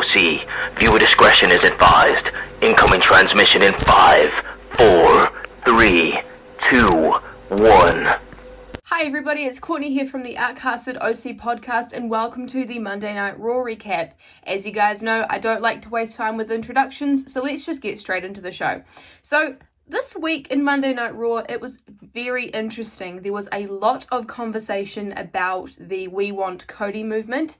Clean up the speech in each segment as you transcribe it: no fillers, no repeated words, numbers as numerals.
OC. Viewer discretion is advised. Incoming transmission in 5, 4, 3, 2, 1. Hi everybody, it's Courtney here from the Outcasted OC podcast and welcome to the Monday Night Raw recap. As you guys know, I don't like to waste time with introductions, so let's just get straight into the show. So this week in Monday Night Raw, it was very interesting. There was a lot of conversation about the We Want CODY movement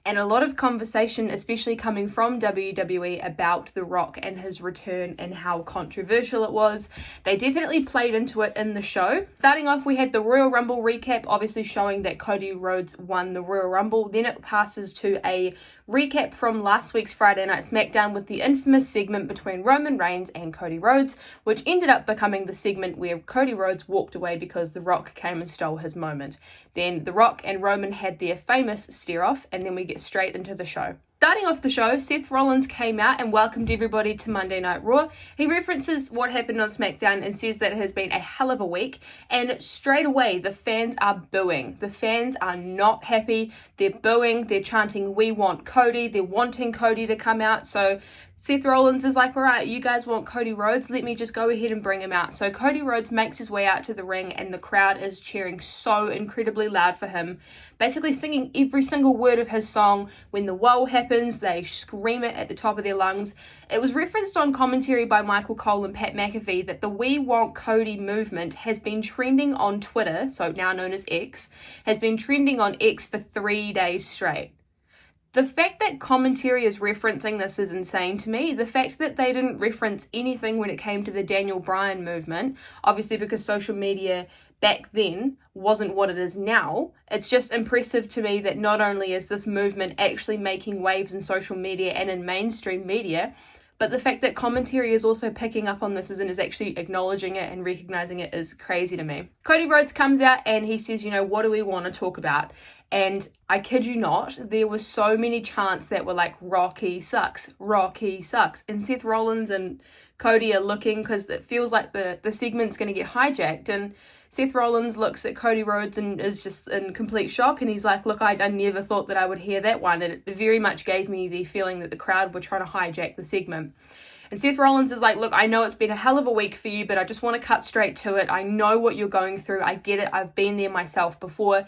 and a lot of conversation, especially coming from WWE, about The Rock and his return and how controversial it was. They definitely played into it in the show. Starting off, we had the Royal Rumble recap, obviously showing that Cody Rhodes won the Royal Rumble. Then it passes to a recap from last week's Friday Night SmackDown with the infamous segment between Roman Reigns and Cody Rhodes, which ended up becoming the segment where Cody Rhodes walked away because The Rock came and stole his moment. Then The Rock and Roman had their famous stare-off, and then we get straight into the show. Starting off the show, Seth Rollins came out and welcomed everybody to Monday Night Raw. He references what happened on SmackDown and says that it has been a hell of a week. And straight away, the fans are booing. The fans are not happy. They're booing. They're chanting, "We want Cody." They're wanting Cody to come out. So Seth Rollins is like, all right, you guys want Cody Rhodes? Let me just go ahead and bring him out. So Cody Rhodes makes his way out to the ring and the crowd is cheering so incredibly loud for him. Basically singing every single word of his song. When the woe happens, they scream it at the top of their lungs. It was referenced on commentary by Michael Cole and Pat McAfee that the We Want Cody movement has been trending on Twitter, so now known as X, has been trending on X for 3 days straight. The fact that commentary is referencing this is insane to me. The fact that they didn't reference anything when it came to the Daniel Bryan movement, obviously because social media back then wasn't what it is now. It's just impressive to me that not only is this movement actually making waves in social media and in mainstream media, but the fact that commentary is also picking up on this and is actually acknowledging it and recognizing it is crazy to me. Cody Rhodes comes out and he says, what do we want to talk about? And I kid you not, there were so many chants that were like, Rocky sucks, Rocky sucks. And Seth Rollins and Cody are looking because it feels like the segment's going to get hijacked. And Seth Rollins looks at Cody Rhodes and is just in complete shock. And he's like, look, I never thought that I would hear that one. And it very much gave me the feeling that the crowd were trying to hijack the segment. And Seth Rollins is like, look, I know it's been a hell of a week for you, but I just want to cut straight to it. I know what you're going through. I get it. I've been there myself before.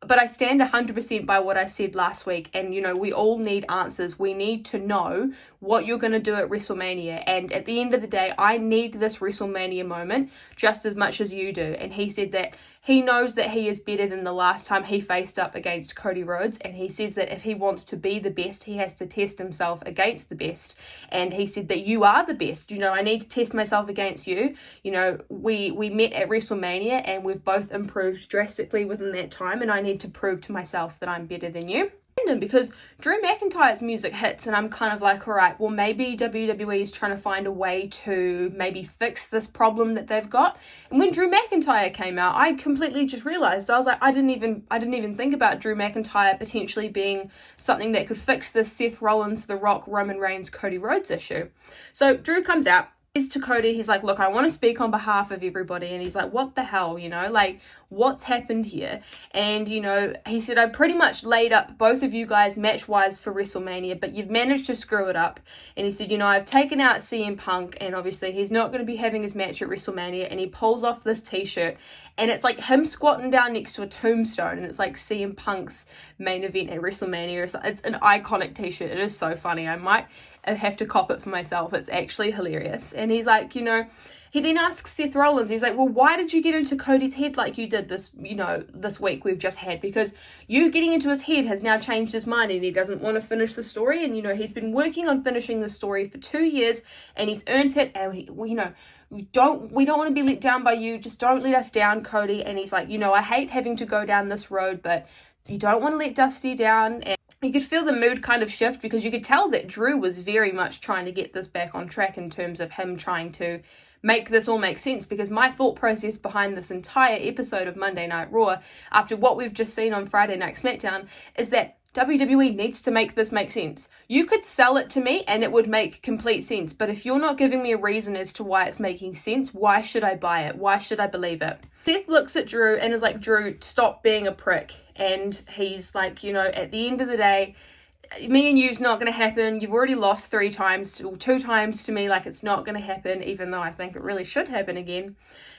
But I stand 100% by what I said last week. And, we all need answers. We need to know what you're going to do at WrestleMania. And at the end of the day, I need this WrestleMania moment just as much as you do. And he said that he knows that he is better than the last time he faced up against Cody Rhodes. And he says that if he wants to be the best, he has to test himself against the best. And he said that you are the best. I need to test myself against you. We met at WrestleMania and we've both improved drastically within that time. And I need to prove to myself that I'm better than you. Because Drew McIntyre's music hits and I'm kind of like, all right, well, maybe WWE is trying to find a way to maybe fix this problem that they've got. And when Drew McIntyre came out, I completely just realized, I was like, I didn't even think about Drew McIntyre potentially being something that could fix this Seth Rollins, The Rock, Roman Reigns, Cody Rhodes issue. So Drew comes out. To Cody, he's like, look, I want to speak on behalf of everybody. And he's like, what the hell, what's happened here? And, he said, I pretty much laid up both of you guys match-wise for WrestleMania, but you've managed to screw it up. And he said, I've taken out CM Punk, and obviously he's not going to be having his match at WrestleMania. And he pulls off this t-shirt, and it's like him squatting down next to a tombstone, and it's like CM Punk's main event at WrestleMania or something. It's an iconic t-shirt. It is so funny. I might have to cop it for myself. It's actually hilarious. And he's like, he then asks Seth Rollins, he's like, well, why did you get into Cody's head like you did this week we've just had? Because you getting into his head has now changed his mind and he doesn't want to finish the story. And, he's been working on finishing the story for 2 years and he's earned it. And, we don't want to be let down by you. Just don't let us down, Cody. And he's like, I hate having to go down this road, but you don't want to let Dusty down. And you could feel the mood kind of shift because you could tell that Drew was very much trying to get this back on track in terms of him trying to make this all make sense. Because my thought process behind this entire episode of Monday Night Raw, after what we've just seen on Friday Night SmackDown, is that WWE needs to make this make sense. You could sell it to me and it would make complete sense, but if you're not giving me a reason as to why it's making sense, why should I buy it? Why should I believe it? Seth looks at Drew and is like, Drew, stop being a prick. And he's like, at the end of the day, me and you's not going to happen. You've already lost 3 times, or 2 times to me. Like, it's not going to happen, even though I think it really should happen again.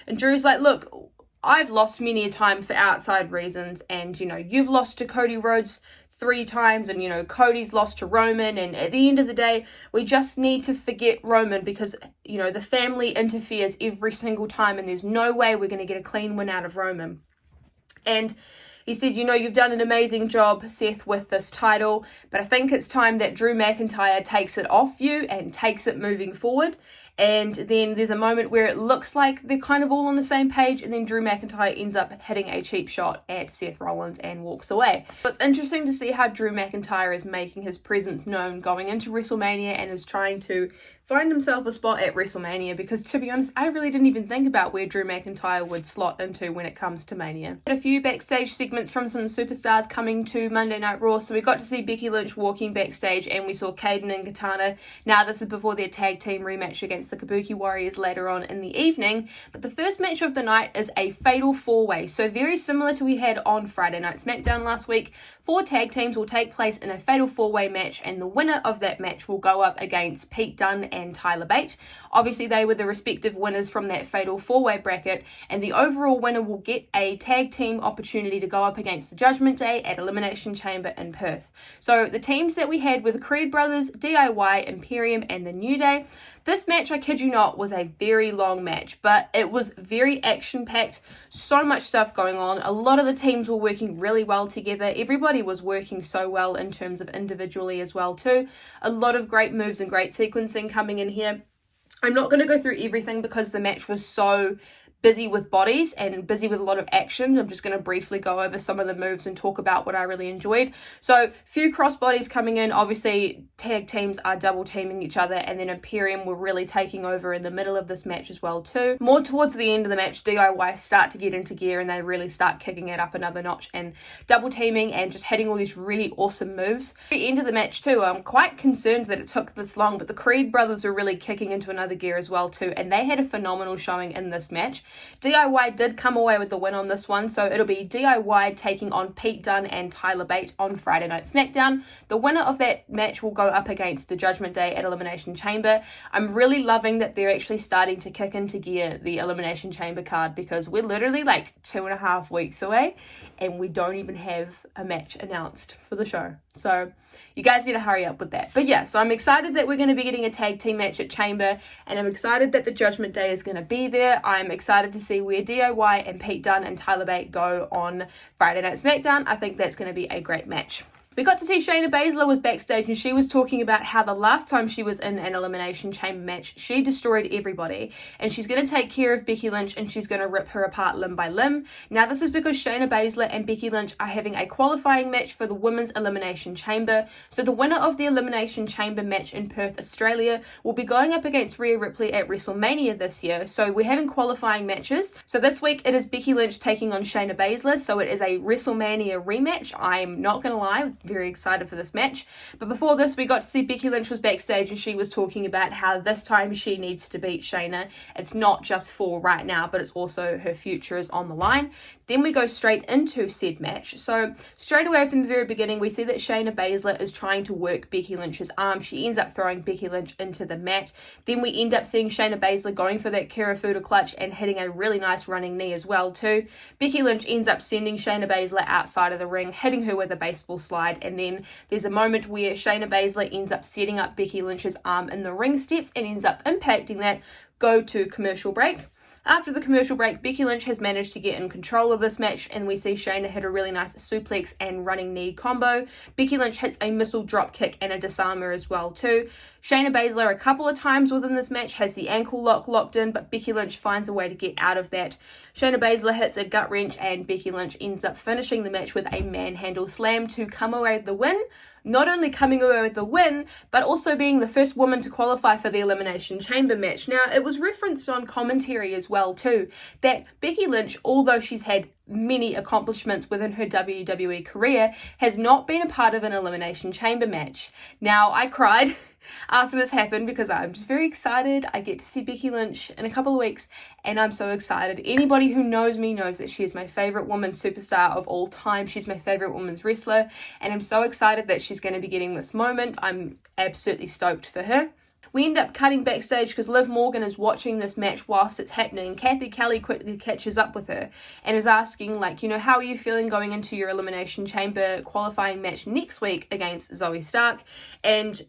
And Drew's like, look, I've lost many a time for outside reasons, and, you've lost to Cody Rhodes 3 times, and, Cody's lost to Roman, and at the end of the day, we just need to forget Roman because, the family interferes every single time, and there's no way we're going to get a clean win out of Roman. And he said, you've done an amazing job, Seth, with this title, but I think it's time that Drew McIntyre takes it off you and takes it moving forward. And then there's a moment where it looks like they're kind of all on the same page, and then Drew McIntyre ends up hitting a cheap shot at Seth Rollins and walks away. So it's interesting to see how Drew McIntyre is making his presence known going into WrestleMania and is trying to find himself a spot at WrestleMania, because to be honest, I really didn't even think about where Drew McIntyre would slot into when it comes to Mania. Had a few backstage segments from some superstars coming to Monday Night Raw, so we got to see Becky Lynch walking backstage, and we saw Kaden and Katana. Now this is before their tag team rematch against the Kabuki Warriors later on in the evening, but the first match of the night is a fatal 4-way, so very similar to we had on Friday Night SmackDown last week. 4 tag teams will take place in a fatal 4-way match, and the winner of that match will go up against Pete Dunne and Tyler Bate. Obviously, they were the respective winners from that fatal 4-way bracket, and the overall winner will get a tag team opportunity to go up against the Judgment Day at Elimination Chamber in Perth. So the teams that we had were the Creed Brothers, DIY, Imperium, and the New Day. This match, I kid you not, was a very long match, but it was very action-packed, so much stuff going on. A lot of the teams were working really well together. Everybody was working so well in terms of individually as well too. A lot of great moves and great sequencing coming in here. I'm not going to go through everything because the match was so busy with bodies and busy with a lot of action. I'm just going to briefly go over some of the moves and talk about what I really enjoyed. So, few crossbodies coming in. Obviously, tag teams are double teaming each other, and then Imperium were really taking over in the middle of this match as well too. More towards the end of the match, DIY start to get into gear and they really start kicking it up another notch and double teaming and just hitting all these really awesome moves. At the end of the match too, I'm quite concerned that it took this long, but the Creed brothers were really kicking into another gear as well too, and they had a phenomenal showing in this match. DIY did come away with the win on this one, so it'll be DIY taking on Pete Dunne and Tyler Bate on Friday Night SmackDown. The winner of that match will go up against the Judgment Day at Elimination Chamber. I'm really loving that they're actually starting to kick into gear the Elimination Chamber card, because we're literally like 2.5 weeks away and we don't even have a match announced for the show. So you guys need to hurry up with that. But yeah, so I'm excited that we're going to be getting a tag team match at Chamber, and I'm excited that the Judgment Day is going to be there. I'm excited to see where DIY and Pete Dunne and Tyler Bate go on Friday Night SmackDown. I think that's going to be a great match. We got to see Shayna Baszler was backstage, and she was talking about how the last time she was in an Elimination Chamber match, she destroyed everybody, and she's going to take care of Becky Lynch and she's going to rip her apart limb by limb. Now this is because Shayna Baszler and Becky Lynch are having a qualifying match for the Women's Elimination Chamber. So the winner of the Elimination Chamber match in Perth, Australia will be going up against Rhea Ripley at WrestleMania this year. So we're having qualifying matches. So this week it is Becky Lynch taking on Shayna Baszler, so it is a WrestleMania rematch. I'm not going to lie, very excited for this match. But before this, we got to see Becky Lynch was backstage, and she was talking about how this time she needs to beat Shayna. It's not just for right now, but it's also her future is on the line. Then we go straight into said match. So straight away from the very beginning, we see that Shayna Baszler is trying to work Becky Lynch's arm. She ends up throwing Becky Lynch into the mat. Then we end up seeing Shayna Baszler going for that Kirifuda clutch and hitting a really nice running knee as well too. Becky Lynch ends up sending Shayna Baszler outside of the ring, hitting her with a baseball slide, and then there's a moment where Shayna Baszler ends up setting up Becky Lynch's arm in the ring steps and ends up impacting that. Go to commercial break. After the commercial break, Becky Lynch has managed to get in control of this match, and we see Shayna hit a really nice suplex and running knee combo. Becky Lynch hits a missile drop kick and a disarmer as well too. Shayna Baszler a couple of times within this match has the ankle lock locked in, but Becky Lynch finds a way to get out of that. Shayna Baszler hits a gut wrench, and Becky Lynch ends up finishing the match with a manhandle slam to come away with the win. Not only coming away with the win, but also being the first woman to qualify for the Elimination Chamber match. Now, it was referenced on commentary as well too, that Becky Lynch, although she's had many accomplishments within her WWE career, has not been a part of an Elimination Chamber match. Now, I cried after this happened because I'm just very excited. I get to see Becky Lynch in a couple of weeks and I'm so excited. Anybody who knows me knows that she is my favourite women's superstar of all time. She's my favourite women's wrestler and I'm so excited that she's going to be getting this moment. I'm absolutely stoked for her. We end up cutting backstage because Liv Morgan is watching this match whilst it's happening. Kathy Kelly quickly catches up with her and is asking, like, you know, how are you feeling going into your Elimination Chamber qualifying match next week against Zoe Stark? And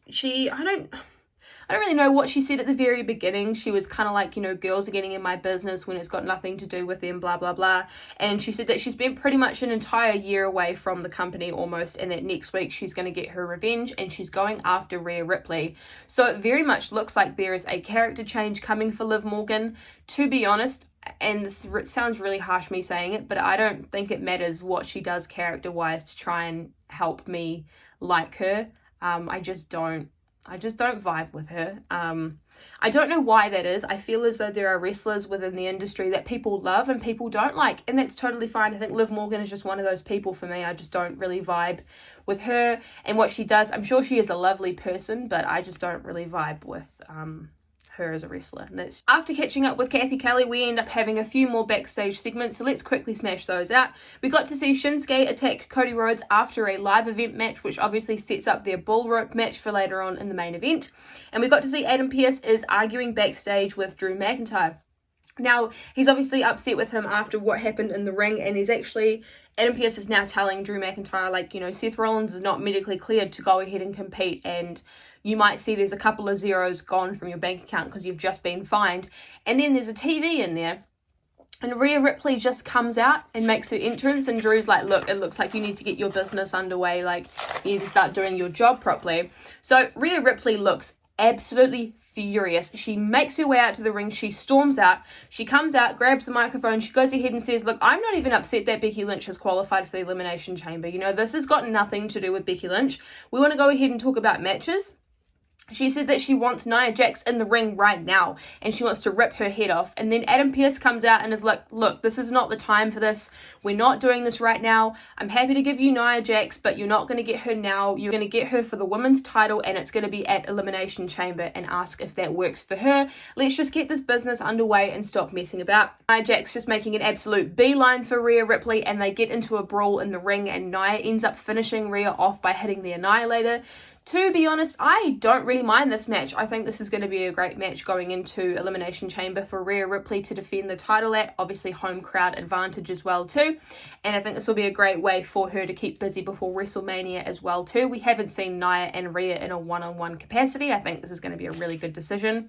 I don't really know what she said at the very beginning. She was kind of like, you know, girls are getting in my business when it's got nothing to do with them, blah, blah, blah. And she said that she's been pretty much an entire year away from the company almost, and that next week she's going to get her revenge and she's going after Rhea Ripley. So it very much looks like there is a character change coming for Liv Morgan. To be honest, and this sounds really harsh me saying it, but I don't think it matters what she does character-wise to try and help me like her. I just don't vibe with her. I don't know why that is. I feel as though there are wrestlers within the industry that people love and people don't like, and that's totally fine. I think Liv Morgan is just one of those people for me. I just don't really vibe with her and what she does. I'm sure she is a lovely person, but I just don't really vibe with her as a wrestler. And that's after catching up with Kathy Kelly, we end up having a few more backstage segments, so let's quickly smash those out. We got to see Shinsuke attack Cody Rhodes after a live event match, which obviously sets up their bull rope match for later on in the main event. And we got to see Adam Pearce is arguing backstage with Drew McIntyre. Now, he's obviously upset with him after what happened in the ring, and Adam Pearce is now telling Drew McIntyre, like, you know, Seth Rollins is not medically cleared to go ahead and compete, and you might see there's a couple of zeros gone from your bank account because you've just been fined. And then there's a TV in there. And Rhea Ripley just comes out and makes her entrance, and Drew's like, look, it looks like you need to get your business underway. Like, you need to start doing your job properly. So Rhea Ripley looks absolutely furious. She makes her way out to the ring. She storms out. She comes out, grabs the microphone. She goes ahead and says, look, I'm not even upset that Becky Lynch has qualified for the Elimination Chamber. You know, this has got nothing to do with Becky Lynch. We want to go ahead and talk about matches. She said that she wants Nia Jax in the ring right now and she wants to rip her head off. And then Adam Pearce comes out and is like, look, this is not the time for this. We're not doing this right now. I'm happy to give you Nia Jax, but you're not going to get her now. You're going to get her for the women's title and it's going to be at Elimination Chamber, and ask if that works for her. Let's just get this business underway and stop messing about. Nia Jax just making an absolute beeline for Rhea Ripley, and they get into a brawl in the ring, and Nia ends up finishing Rhea off by hitting the Annihilator. To be honest, I don't really mind this match. I think this is going to be a great match going into Elimination Chamber for Rhea Ripley to defend the title at. Obviously, home crowd advantage as well too. And I think this will be a great way for her to keep busy before WrestleMania as well too. We haven't seen Nia and Rhea in a one-on-one capacity. I think this is going to be a really good decision.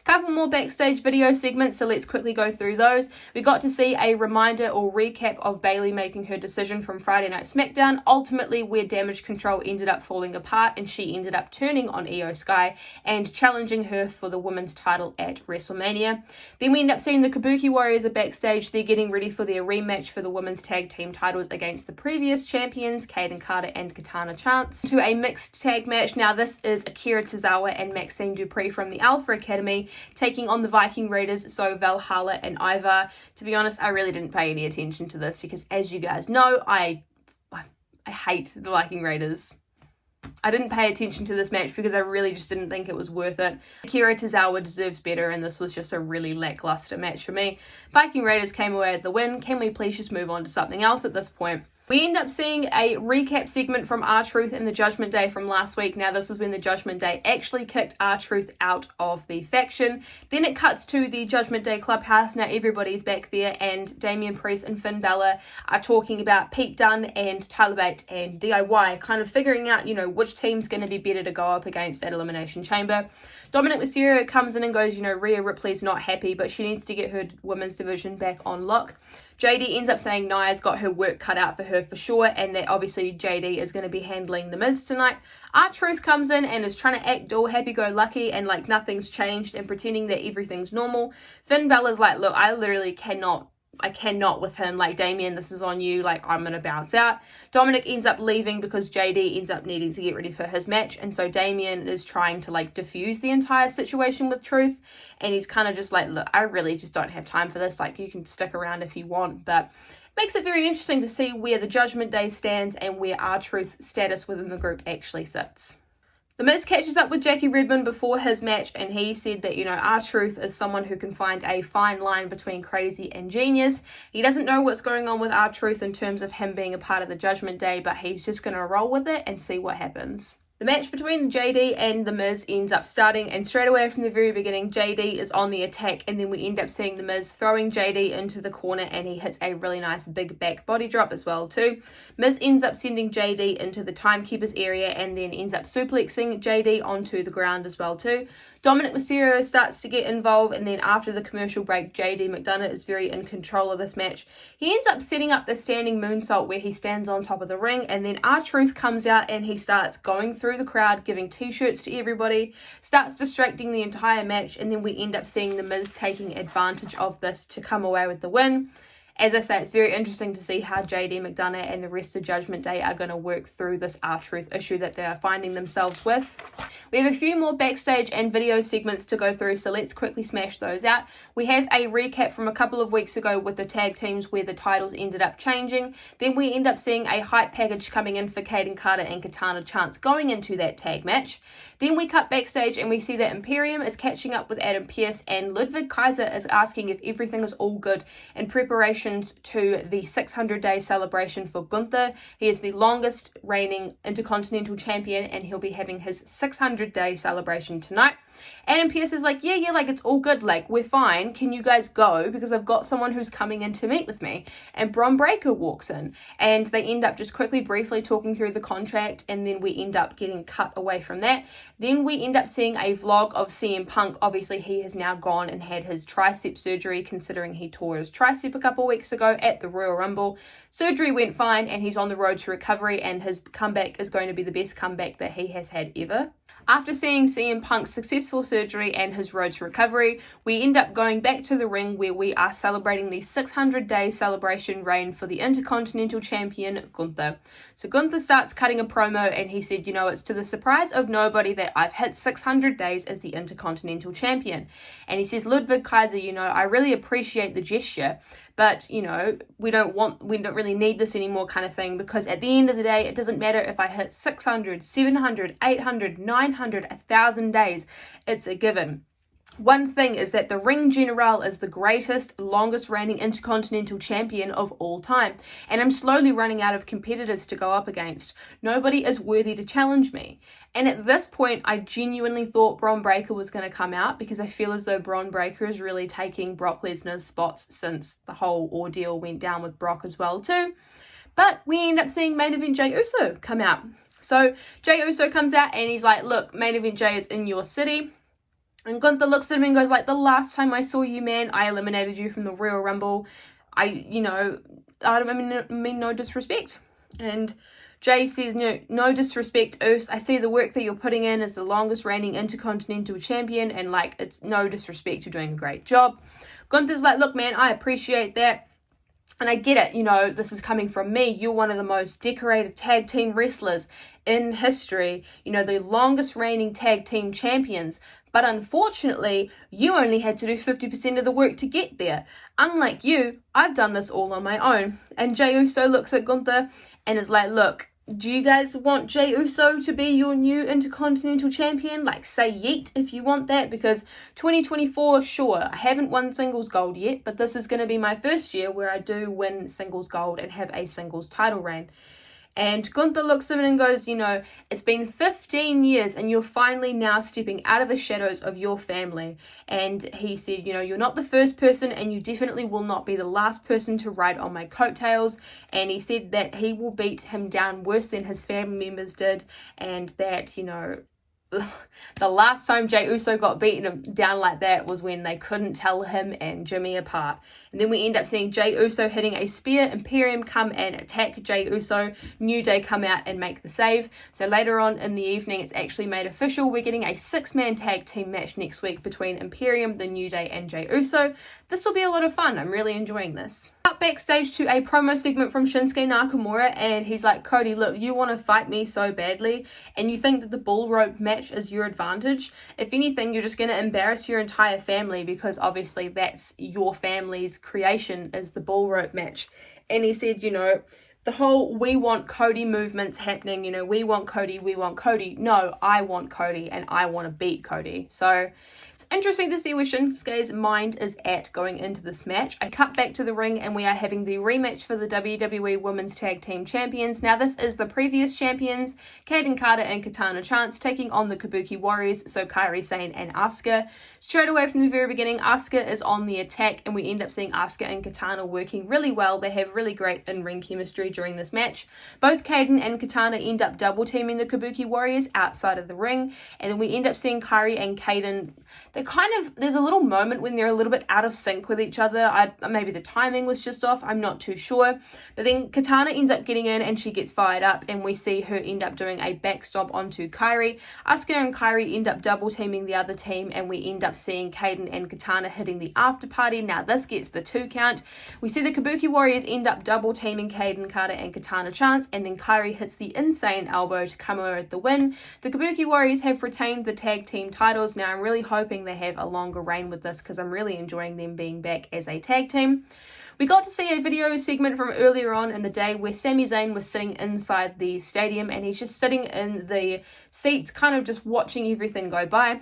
Couple more backstage video segments, so let's quickly go through those. We got to see a reminder or recap of Bayley making her decision from Friday Night SmackDown, ultimately where Damage Control ended up falling apart and she ended up turning on Io Sky and challenging her for the women's title at WrestleMania. Then we end up seeing the Kabuki Warriors are backstage. They're getting ready for their rematch for the women's tag team titles against the previous champions, Kaden Carter and Katana Chance, to a mixed tag match. Now this is Akira Tozawa and Maxine Dupree from the Alpha Academy taking on the Viking Raiders, so Valhalla and Ivar. To be honest, I really didn't pay any attention to this because, as you guys know, I hate the Viking Raiders. I didn't pay attention to this match because I really just didn't think it was worth it. Akira Tozawa deserves better, and this was just a really lackluster match for me. Viking Raiders came away with the win. Can we please just move on to something else at this point? We end up seeing a recap segment from R-Truth and the Judgment Day from last week. Now, this was when the Judgment Day actually kicked R-Truth out of the faction. Then it cuts to the Judgment Day clubhouse. Now, everybody's back there, and Damian Priest and Finn Balor are talking about Pete Dunne and Tyler Bate and DIY, kind of figuring out, you know, which team's going to be better to go up against at Elimination Chamber. Dominic Mysterio comes in and goes, you know, Rhea Ripley's not happy, but she needs to get her women's division back on lock. JD ends up saying Nia's got her work cut out for her for sure, and that obviously JD is going to be handling The Miz tonight. R-Truth comes in and is trying to act all happy-go-lucky and like nothing's changed and pretending that everything's normal. Finn Balor's like, look, I literally cannot with him. Like, Damien, this is on you. Like, I'm going to bounce out. Dominic ends up leaving because JD ends up needing to get ready for his match. And so Damien is trying to, like, diffuse the entire situation with Truth. And he's kind of just like, look, I really just don't have time for this. Like, you can stick around if you want. But makes it very interesting to see where the Judgment Day stands and where R-Truth's status within the group actually sits. The Miz catches up with Jackie Redmond before his match, and he said that, R-Truth is someone who can find a fine line between crazy and genius. He doesn't know what's going on with R-Truth in terms of him being a part of the Judgment Day, but he's just going to roll with it and see what happens. The match between JD and The Miz ends up starting, and straight away from the very beginning, JD is on the attack, and then we end up seeing The Miz throwing JD into the corner, and he hits a really nice big back body drop as well too. Miz ends up sending JD into the timekeeper's area and then ends up suplexing JD onto the ground as well too. Dominic Mysterio starts to get involved, and then after the commercial break, JD McDonough is very in control of this match. He ends up setting up the standing moonsault where he stands on top of the ring, and then R-Truth comes out and he starts going through the crowd, giving t-shirts to everybody, starts distracting the entire match, and then we end up seeing The Miz taking advantage of this to come away with the win. As I say, it's very interesting to see how JD McDonough and the rest of Judgment Day are going to work through this R-Truth issue that they are finding themselves with. We have a few more backstage and video segments to go through, so let's quickly smash those out. We have a recap from a couple of weeks ago with the tag teams where the titles ended up changing. Then we end up seeing a hype package coming in for Kaden Carter and Katana Chance going into that tag match. Then we cut backstage and we see that Imperium is catching up with Adam Pearce, and Ludwig Kaiser is asking if everything is all good in preparation to the 600-day celebration for Gunther. He is the longest reigning Intercontinental Champion, and he'll be having his 600-day celebration tonight. Adam Pearce is like, yeah, like it's all good, like we're fine. Can you guys go? Because I've got someone who's coming in to meet with me. And Bron Breakker walks in, and they end up just briefly talking through the contract, and then we end up getting cut away from that. Then we end up seeing a vlog of CM Punk. Obviously, he has now gone and had his tricep surgery, considering he tore his tricep a couple weeks ago at the Royal Rumble. Surgery went fine, and he's on the road to recovery, and his comeback is going to be the best comeback that he has had ever. After seeing CM Punk's successful surgery and his road to recovery, we end up going back to the ring where we are celebrating the 600-day celebration reign for the Intercontinental Champion, Gunther. So Gunther starts cutting a promo, and he said, it's to the surprise of nobody that I've hit 600 days as the Intercontinental Champion. And he says, Ludwig Kaiser, I really appreciate the gesture, but, we don't really need this anymore kind of thing, because at the end of the day, it doesn't matter if I hit 600, 700, 800, 900, 1,000 days. It's a given. One thing is that the Ring General is the greatest, longest reigning Intercontinental Champion of all time, and I'm slowly running out of competitors to go up against. Nobody is worthy to challenge me. And at this point, I genuinely thought Bron Breakker was going to come out, because I feel as though Bron Breakker is really taking Brock Lesnar's spots since the whole ordeal went down with Brock as well too. But we end up seeing Main Event Jey Uso come out. So Jey Uso comes out and he's like, look, Main Event Jey is in your city. And Gunther looks at him and goes like, the last time I saw you, man, I eliminated you from the Royal Rumble. I mean, no disrespect. And Jay says, no disrespect, Us. I see the work that you're putting in as the longest reigning Intercontinental Champion, and like, it's no disrespect, you're doing a great job. Gunther's like, look, man, I appreciate that. And I get it, this is coming from me. You're one of the most decorated tag team wrestlers in history, the longest reigning tag team champions. But unfortunately, you only had to do 50% of the work to get there. Unlike you, I've done this all on my own. And Jey Uso looks at Gunther and is like, look, do you guys want Jey Uso to be your new Intercontinental Champion? Like, say yeet if you want that, because 2024, sure, I haven't won singles gold yet, but this is going to be my first year where I do win singles gold and have a singles title reign. And Gunther looks at him and goes, it's been 15 years and you're finally now stepping out of the shadows of your family. And he said, you're not the first person, and you definitely will not be the last person to ride on my coattails. And he said that he will beat him down worse than his family members did, and that, the last time Jey Uso got beaten down like that was when they couldn't tell him and Jimmy apart. And then we end up seeing Jey Uso hitting a spear, Imperium come and attack Jey Uso, New Day come out and make the save. So later on in the evening, it's actually made official. We're getting a 6-man tag team match next week between Imperium, the New Day, and Jey Uso. This will be a lot of fun. I'm really enjoying this. Up backstage to a promo segment from Shinsuke Nakamura, and he's like, Cody, look, you want to fight me so badly, and you think that the bull rope match is your advantage. If anything, you're just going to embarrass your entire family, because obviously that's your family's creation, is the bull rope match. And he said, the whole we want CODY movement's happening, we want CODY, we want CODY. No, I want CODY and I want to beat CODY. So it's interesting to see where Shinsuke's mind is at going into this match. I cut back to the ring and we are having the rematch for the WWE Women's Tag Team Champions. Now this is the previous champions, Kaden Carter and Katana Chance, taking on the Kabuki Warriors, so Kairi Sane and Asuka. Straight away from the very beginning, Asuka is on the attack and we end up seeing Asuka and Katana working really well. They have really great in-ring chemistry during this match. Both Kaden and Katana end up double teaming the Kabuki Warriors outside of the ring, and then we end up seeing Kairi and Kaden. There's a little moment when they're a little bit out of sync with each other. Maybe the timing was just off, I'm not too sure. But then Katana ends up getting in and she gets fired up and we see her end up doing a back stomp onto Kairi. Asuka and Kairi end up double teaming the other team and we end up seeing Kaden and Katana hitting the after party. Now this gets the 2 count. We see the Kabuki Warriors end up double teaming Kaden Carter and Katana Chance, and then Kairi hits the insane elbow to come away with the win. The Kabuki Warriors have retained the tag team titles. Now I'm really hoping they have a longer reign with this because I'm really enjoying them being back as a tag team. We got to see a video segment from earlier on in the day where Sami Zayn was sitting inside the stadium and he's just sitting in the seats kind of just watching everything go by.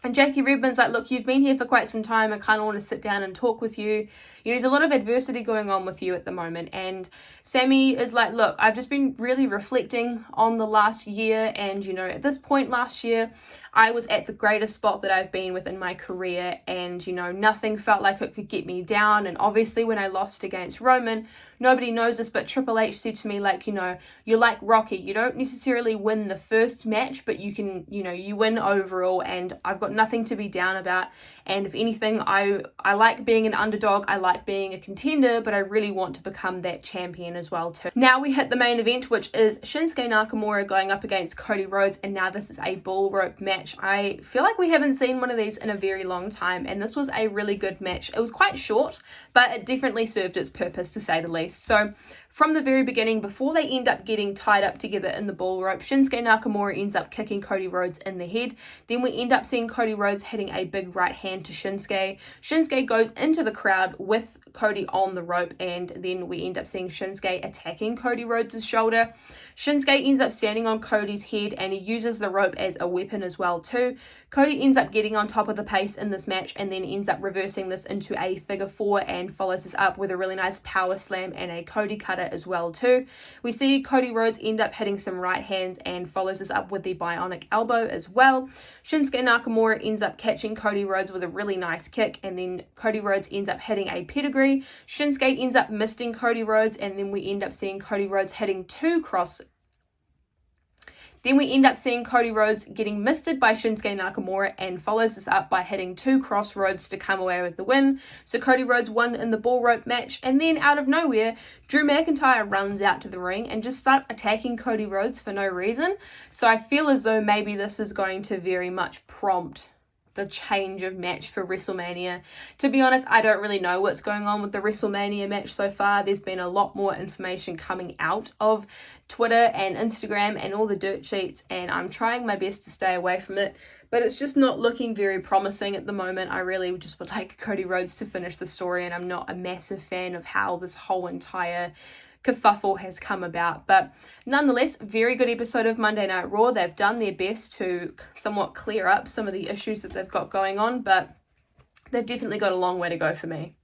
And Jackie Redmond's like, look, you've been here for quite some time. I kind of want to sit down and talk with you. There's a lot of adversity going on with you at the moment. And Sammy is like, look, I've just been really reflecting on the last year. And, at this point last year, I was at the greatest spot that I've been within my career. And, nothing felt like it could get me down. And obviously when I lost against Roman, nobody knows this, but Triple H said to me, like, you're like Rocky. You don't necessarily win the first match, but you can, you win overall. And I've got nothing to be down about. And if anything, I like being an underdog. I like being a contender, but I really want to become that champion as well too. Now we hit the main event, which is Shinsuke Nakamura going up against Cody Rhodes. And now this is a bull rope match. I feel like we haven't seen one of these in a very long time. And this was a really good match. It was quite short, but it definitely served its purpose, to say the least. So from the very beginning, before they end up getting tied up together in the bull rope, Shinsuke Nakamura ends up kicking Cody Rhodes in the head. Then we end up seeing Cody Rhodes hitting a big right hand to Shinsuke. Shinsuke goes into the crowd with Cody on the rope, and then we end up seeing Shinsuke attacking Cody Rhodes' shoulder. Shinsuke ends up standing on Cody's head and he uses the rope as a weapon as well too. Cody ends up getting on top of the pace in this match and then ends up reversing this into a figure 4 and follows this up with a really nice power slam and a Cody cutter as well too. We see Cody Rhodes end up hitting some right hands and follows this up with the bionic elbow as well. Shinsuke Nakamura ends up catching Cody Rhodes with a really nice kick, and then Cody Rhodes ends up hitting a pedigree. Shinsuke ends up misting Cody Rhodes, and then we end up seeing Cody Rhodes hitting 2 cross. Then we end up seeing Cody Rhodes getting misted by Shinsuke Nakamura and follows this up by hitting 2 crossroads to come away with the win. So Cody Rhodes won in the bull rope match, and then out of nowhere, Drew McIntyre runs out to the ring and just starts attacking Cody Rhodes for no reason. So I feel as though maybe this is going to very much prompt the change of match for WrestleMania. To be honest, I don't really know what's going on with the WrestleMania match so far. There's been a lot more information coming out of Twitter and Instagram and all the dirt sheets, and I'm trying my best to stay away from it, but it's just not looking very promising at the moment. I really just would like Cody Rhodes to finish the story, and I'm not a massive fan of how this whole entire kerfuffle has come about. But nonetheless, very good episode of Monday Night Raw. They've done their best to somewhat clear up some of the issues that they've got going on, but they've definitely got a long way to go for me.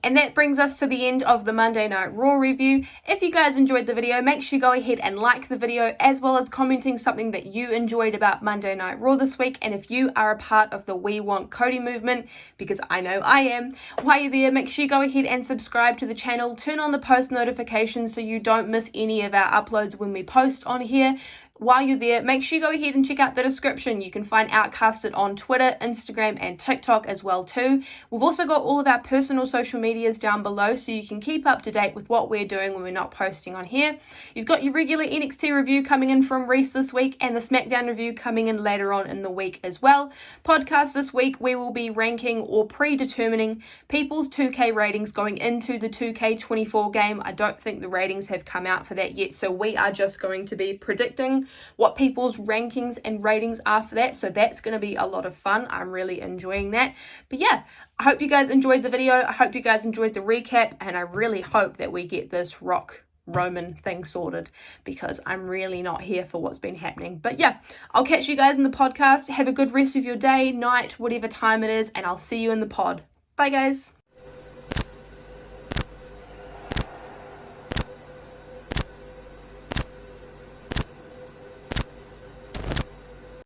And that brings us to the end of the Monday Night Raw review. If you guys enjoyed the video, make sure you go ahead and like the video, as well as commenting something that you enjoyed about Monday Night Raw this week. And if you are a part of the We Want Cody movement, because I know I am, while you're there, make sure you go ahead and subscribe to the channel. Turn on the post notifications so you don't miss any of our uploads when we post on here. While you're there, make sure you go ahead and check out the description. You can find Outcasted on Twitter, Instagram, and TikTok as well too. We've also got all of our personal social medias down below, so you can keep up to date with what we're doing when we're not posting on here. You've got your regular NXT review coming in from Reese this week, and the SmackDown review coming in later on in the week as well. Podcast this week, we will be ranking or predetermining people's 2K ratings going into the 2K24 game. I don't think the ratings have come out for that yet, so we are just going to be predicting what people's rankings and ratings are for that. So that's going to be a lot of fun. I'm really enjoying that. But yeah, I hope you guys enjoyed the video. I hope you guys enjoyed the recap, and I really hope that we get this Rock Roman thing sorted, because I'm really not here for what's been happening. But yeah, I'll catch you guys in the podcast. Have a good rest of your day, night, whatever time it is, and I'll see you in the pod. Bye guys.